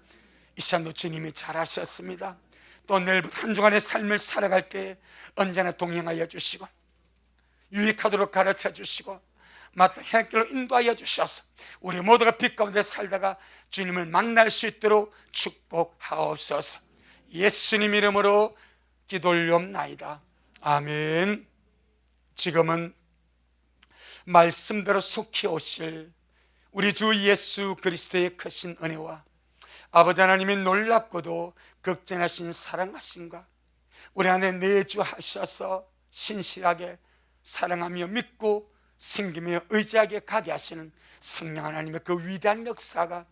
이 시간도 주님이 잘하셨습니다. 또 내일 한 주간의 삶을 살아갈 때 언제나 동행하여 주시고 유익하도록 가르쳐 주시고 마땅한 행길로 인도하여 주셔서 우리 모두가 빛 가운데 살다가 주님을 만날 수 있도록 축복하옵소서. 예수님 이름으로 기도 올리옵나이다. 아멘. 지금은 말씀대로 속히 오실 우리 주 예수 그리스도의 크신 은혜와 아버지 하나님의 놀랍고도 극진하신 사랑하심과 우리 안에 내주하셔서 신실하게 사랑하며 믿고 섬기며 의지하게 가게 하시는 성령 하나님의 그 위대한 역사가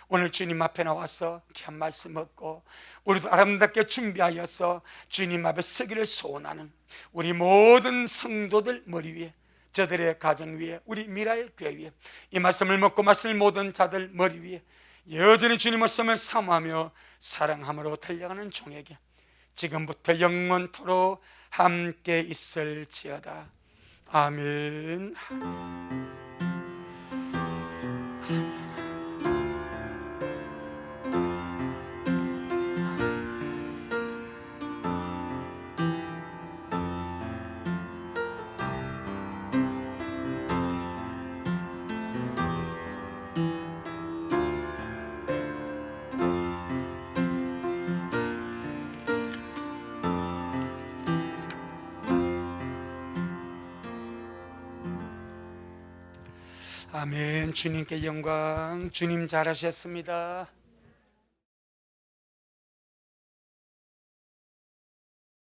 오늘 주님 앞에 나와서 귀한 말씀 얻고 우리도 아름답게 준비하여서 주님 앞에 서기를 소원하는 우리 모든 성도들 머리 위에 저들의 가정 위에 우리 미랄 교회 위에 이 말씀을 먹고 마실 모든 자들 머리 위에 여전히 주님 말씀을 사모하며 사랑함으로 달려가는 종에게 지금부터 영원토록 함께 있을지어다. 아멘. 아멘. 주님께 영광. 주님 잘하셨습니다.